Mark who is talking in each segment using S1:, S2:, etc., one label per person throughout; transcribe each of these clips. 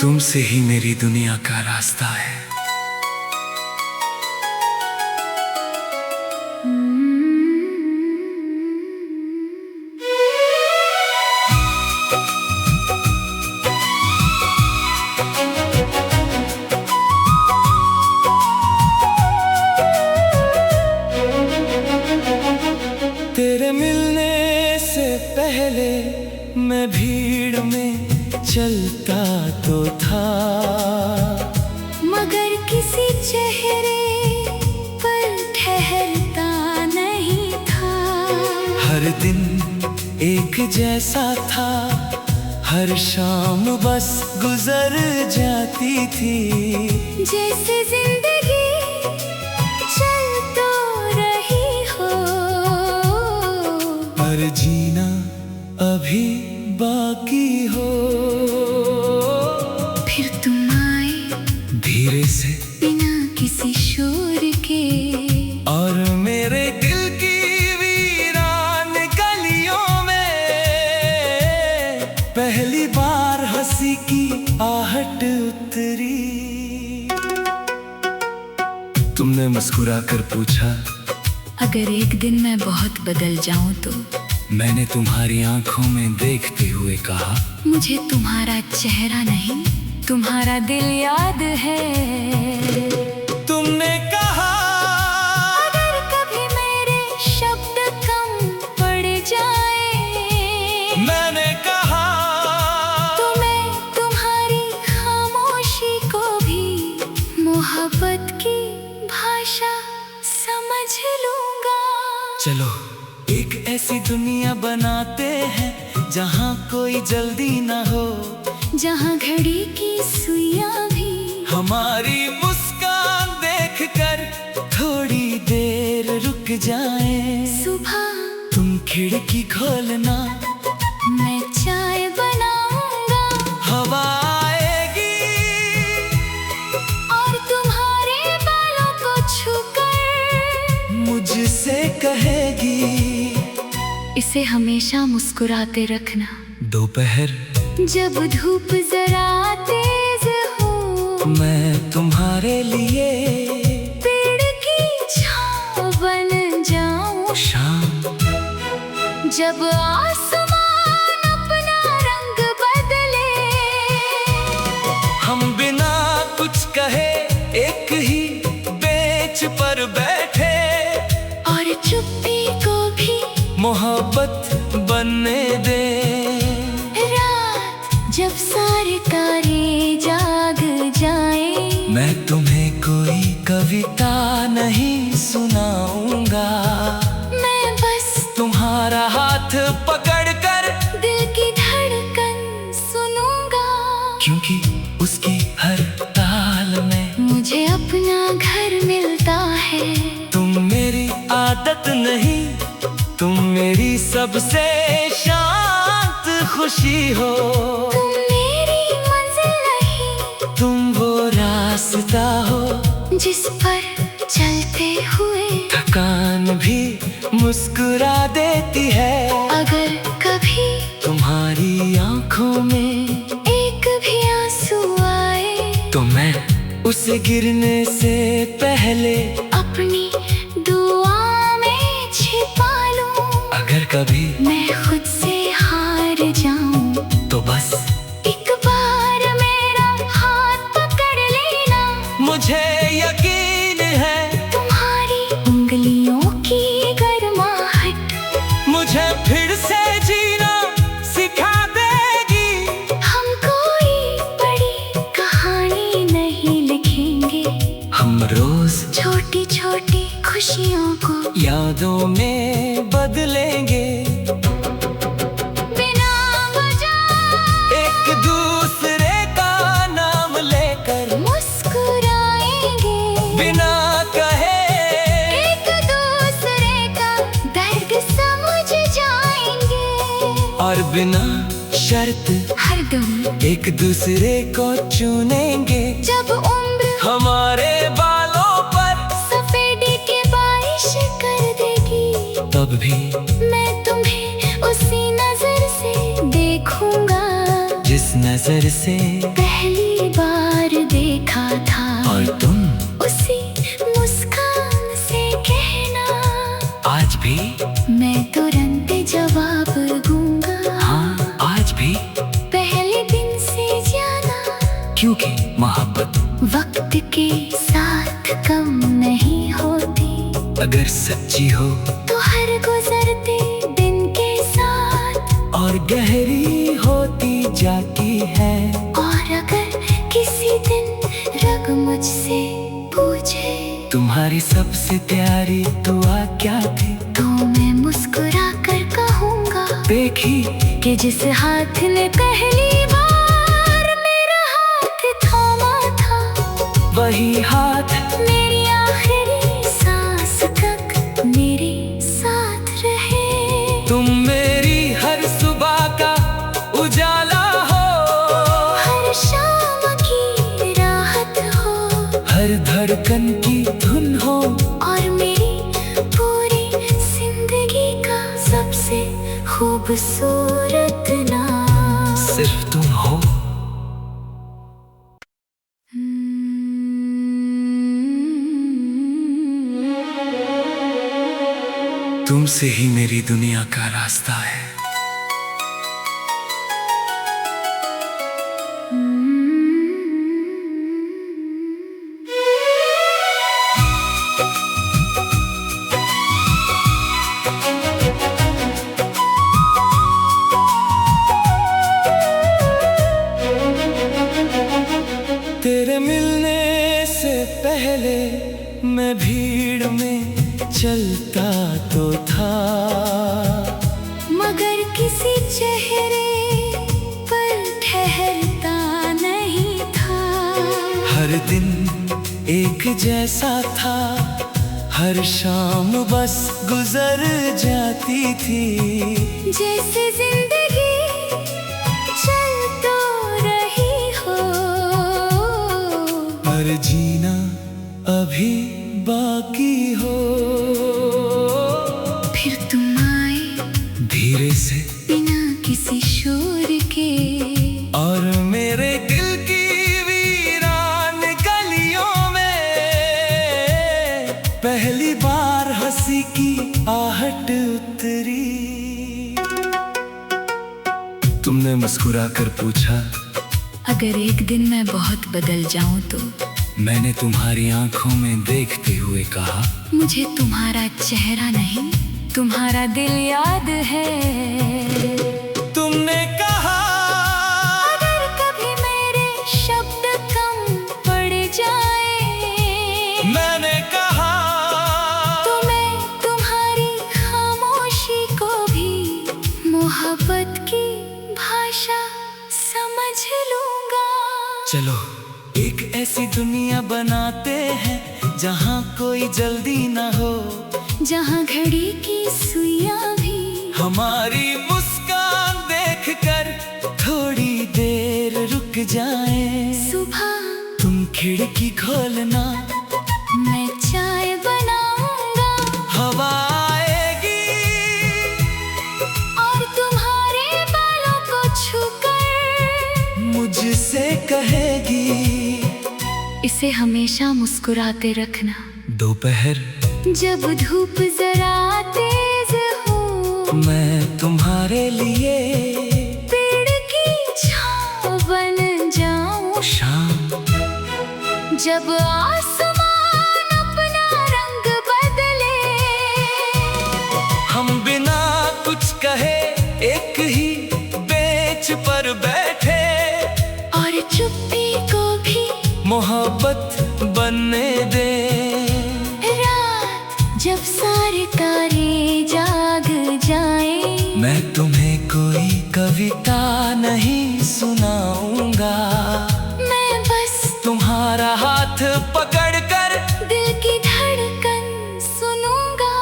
S1: तुमसे ही मेरी दुनिया का रास्ता है।
S2: तेरे मिलने से पहले मैं भीड़ में चलता तो था,
S3: मगर किसी चेहरे पर ठहरता नहीं था।
S2: हर दिन एक जैसा था, हर शाम बस गुजर जाती थी।
S3: जैसे जिंदगी चल तो रही हो,
S2: पर जीना अभी बाकी हो।
S3: फिर तुम आए
S2: धीरे से
S3: बिना किसी शोर के,
S2: और मेरे दिल की वीरान गलियों में पहली बार हंसी की आहट उतरी। तुमने मुस्कुरा कर पूछा,
S3: अगर एक दिन मैं बहुत बदल जाऊं तो?
S1: मैंने तुम्हारी आंखों में देखते हुए कहा,
S3: मुझे तुम्हारा चेहरा नहीं, तुम्हारा दिल याद है।
S2: तुमने कहा,
S3: अगर कभी मेरे शब्द कम पड़ जाए,
S2: मैंने कहा,
S3: तो मैं तुम्हारी खामोशी को भी मोहब्बत की भाषा समझ लूंगा।
S2: चलो एक ऐसी दुनिया बनाते हैं जहाँ कोई जल्दी ना हो,
S3: जहाँ घड़ी की सुइयां भी
S2: हमारी मुस्कान देखकर थोड़ी देर रुक जाए।
S3: सुबह
S2: तुम खिड़की खोलना,
S3: मैं चाय बनाऊंगा,
S2: हवा आएगी
S3: और तुम्हारे बालों को छूकर
S2: मुझसे कहेगी,
S3: इसे हमेशा मुस्कुराते रखना।
S2: दोपहर
S3: जब धूप जरा तेज हो,
S2: मैं तुम्हारे लिए
S3: पेड़ की छांव बन जाऊं।
S2: शाम
S3: जब आसमान अपना रंग बदले,
S2: हम बिना कुछ कहे एक ही बेंच पर बैठे,
S3: और चुप्पी को भी
S2: मोहब्बत बनने दे।
S3: रात जब सारे तारे जाग जाए,
S2: मैं तुम्हें कोई कविता नहीं सुनाऊंगा,
S3: मैं बस
S2: तुम्हारा हाथ पकड़कर
S3: दिल की धड़कन सुनूंगा।
S2: क्योंकि उसकी हर ताल में
S3: मुझे अपना घर मिलता है।
S2: तुम मेरी आदत नहीं, तुम मेरी सबसे शांत खुशी हो।
S3: तुम मेरी मंजिल नहीं,
S2: तुम वो रास्ता हो
S3: जिस पर चलते हुए
S2: थकान भी मुस्कुरा देती है।
S3: अगर कभी
S2: तुम्हारी आंखों में
S3: एक भी आंसू आए,
S2: तो मैं उसे गिरने से पहले
S3: अपनी दुआ में छिपा लूं।
S2: अगर कभी
S3: मैं खुद से हार जाऊं,
S2: तो बस
S3: एक बार मेरा हाथ पकड़ लेना।
S2: मुझे यकीन है
S3: तुम्हारी उंगलियों की गर्माहट
S2: मुझे फिर से जीना सिखा देगी।
S3: हम कोई बड़ी कहानी नहीं लिखेंगे,
S2: हम रोज
S3: छोटी छोटी खुशियों को
S2: यादों में बदलेंगे।
S3: बिना वजह
S2: एक दूसरे का नाम लेकर
S3: मुस्कुराएंगे,
S2: बिना कहे
S3: एक दूसरे का दर्द समझ जाएंगे,
S2: और बिना शर्त
S3: हरदम
S2: एक दूसरे को चुनेंगे।
S3: जब उम्र
S2: हमारे बालों पर
S3: सफेदी के बारिश कर देगी,
S2: तब भी
S3: मैं तुम्हें उसी नजर से देखूंगा
S2: जिस नजर से
S3: पहली
S1: आज भी?
S3: मैं तुरंत जवाब दूंगा।
S1: हाँ आज भी।
S3: पहले दिन से ज्यादा,
S1: क्योंकि मोहब्बत
S3: वक्त के साथ कम नहीं होती।
S1: अगर सच्ची हो
S3: तो हर गुजरते दिन के साथ,
S2: और गहरी होती जाती है।
S3: और अगर किसी दिन रग मुझसे पूछे
S2: तुम्हारी सबसे प्यारी दुआ क्या थी,
S3: तो मैं मुस्कुरा कर कहूँगा
S2: देखी
S3: कि जिस हाथ ने पहली बार मेरा हाथ थामा था,
S2: वही हाथ
S3: मेरी आखिरी सांस तक मेरे साथ रहे।
S2: तुम मेरी हर सुबह का उजाला हो,
S3: हर शाम की राहत हो,
S2: हर धड़कन की धुन हो,
S3: और मेरी पूरी जिंदगी का सबसे खूबसूरत नाम
S2: सिर्फ तुम हो। तुमसे ही मेरी दुनिया का रास्ता है। तेरे मिलने से पहले मैं भीड़ में चलता तो था,
S3: मगर किसी चेहरे पर ठहरता नहीं था।
S2: हर दिन एक जैसा था, हर शाम बस गुजर जाती थी।
S3: जैसे जिंदगी चल तो रही हो,
S2: पर जीना अभी बाकी हो।
S3: फिर तुम आए
S2: धीरे से
S3: बिना किसी शोर के,
S2: और मेरे दिल की वीरान गलियों में पहली बार हंसी की आहट उतरी। तुमने मुस्कुरा कर पूछा,
S3: अगर एक दिन मैं बहुत बदल जाऊं तो?
S1: मैंने तुम्हारी आंखों में देखते हुए कहा,
S3: मुझे तुम्हारा चेहरा नहीं, तुम्हारा दिल याद है।
S2: तुमने कहा,
S3: अगर कभी मेरे शब्द कम पड़ जाए,
S2: मैंने कहा,
S3: तो मैं तुम्हारी खामोशी को भी मोहब्बत की भाषा समझ लूंगा।
S2: चलो एक ऐसी दुनिया बनाते हैं जहाँ कोई जल्दी ना हो,
S3: जहाँ घड़ी की सुइयां भी
S2: हमारी मुस्कान देखकर थोड़ी देर रुक जाए।
S3: सुबह
S2: तुम खिड़की खोलना,
S3: मैं चाय बनाऊंगा,
S2: हवा आएगी
S3: और तुम्हारे बालों को छूकर
S2: मुझसे कहेगी,
S3: इसे हमेशा मुस्कुराते रखना।
S2: दोपहर
S3: जब धूप जरा तेज हो,
S2: मैं तुम्हारे लिए
S3: पेड़ की छांव बन जाऊं।
S2: शाम
S3: जब आसमान अपना रंग बदले,
S2: हम बिना कुछ कहे एक ही बेंच पर बैठे,
S3: और चुप्पी को भी
S2: मोहब्बत बनने दे।
S3: रात जब सारे तारे जाग जाएं,
S2: मैं तुम्हें कोई कविता नहीं सुनाऊंगा,
S3: मैं बस
S2: तुम्हारा हाथ पकड़कर
S3: दिल की धड़कन सुनूंगा।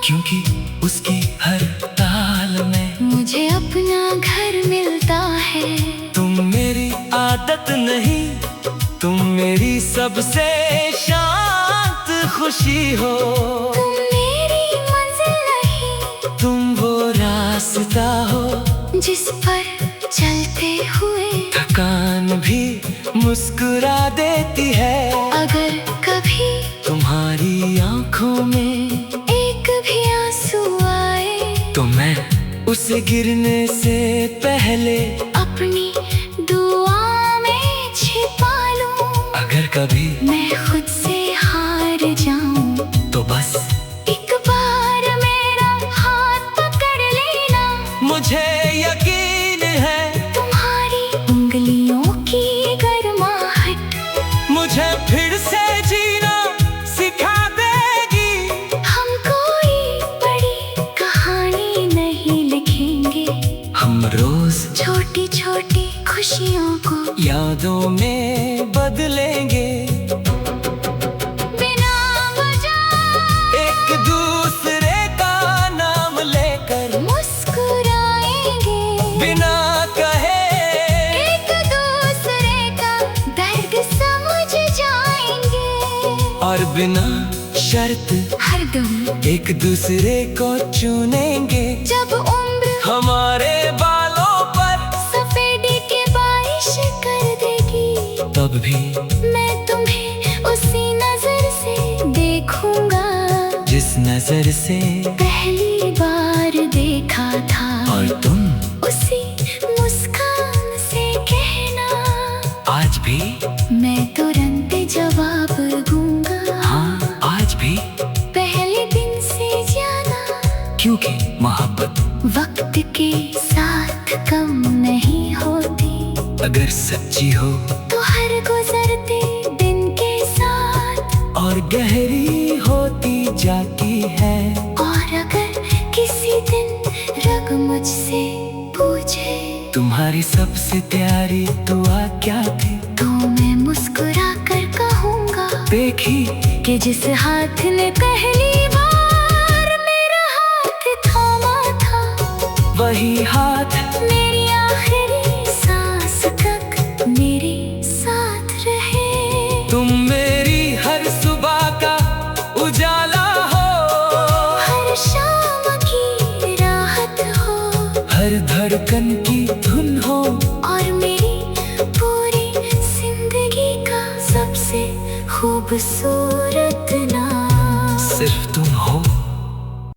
S2: क्योंकि उसकी हर ताल में
S3: मुझे अपना घर मिलता है।
S2: तुम मेरी आदत नहीं, तुम मेरी सबसे शांत खुशी हो।
S3: तुम मेरी मंजिल नहीं,
S2: तुम वो रास्ता हो
S3: जिस पर चलते हुए
S2: थकान भी मुस्कुरा देती है।
S3: अगर कभी
S2: तुम्हारी आंखों में
S3: एक भी आंसू
S1: तो मैं
S2: उसे गिरने से पहले
S3: अपनी दुआ में छिपा लूं।
S2: अगर कभी
S3: मैं खुद से हार जाऊं
S2: तो बस
S3: एक बार मेरा हाथ पकड़ लेना।
S2: मुझे यकीन है
S3: तुम्हारी उंगलियों की गर्माहट
S2: मुझे फिर से जीना सिखा देगी।
S3: हम कोई बड़ी कहानी नहीं लिखेंगे,
S2: हम रोज
S3: छोटी छोटी खुशियों को
S2: यादों में बदलेंगे।
S3: बिना वजह
S2: एक दूसरे का नाम लेकर
S3: मुस्कुराएंगे,
S2: बिना कहे
S3: एक दूसरे का दर्द समझ जाएंगे,
S2: और बिना शर्त
S3: हरदम
S2: एक दूसरे को चुनेंगे।
S3: जब उम्र
S2: हमारे बालों पर
S3: सफेदी के बारिश कर देगी,
S2: तब भी
S3: मैं तुम्हें उसी नजर से देखूंगा
S2: जिस नजर से
S3: पहली बार देखा था।
S2: और तुम
S3: उसी मुस्कान से कहना
S2: आज भी
S3: मैं तुरंत जवाब दूंगा।
S2: हाँ आज भी,
S3: पहले दिन से ज्यादा
S2: क्योंकि मोहब्बत
S3: वक्त के साथ कम नहीं होती,
S2: अगर सच्ची हो
S3: तो हर गुजरते दिन के साथ
S2: और गहरी होती जाती है।
S3: और अगर किसी दिन रग मुझसे पूछे
S2: तुम्हारी सबसे प्यारी दुआ क्या थी,
S3: तो मैं मुस्कुरा कर कहूँगा
S2: देखी
S3: कि जिस हाथ ने पहली बार मेरा हाथ थामा था,
S2: वही हाथ
S3: मेरी आखिरी सांस तक मेरे साथ रहे।
S2: तुम मेरी हर सुबह का उजाला हो,
S3: हर शाम की राहत हो,
S2: हर धड़कन की धुन हो,
S3: और मेरी पूरी जिंदगी का सबसे खूबसूरत नाम
S2: सिर्फ तुम हो।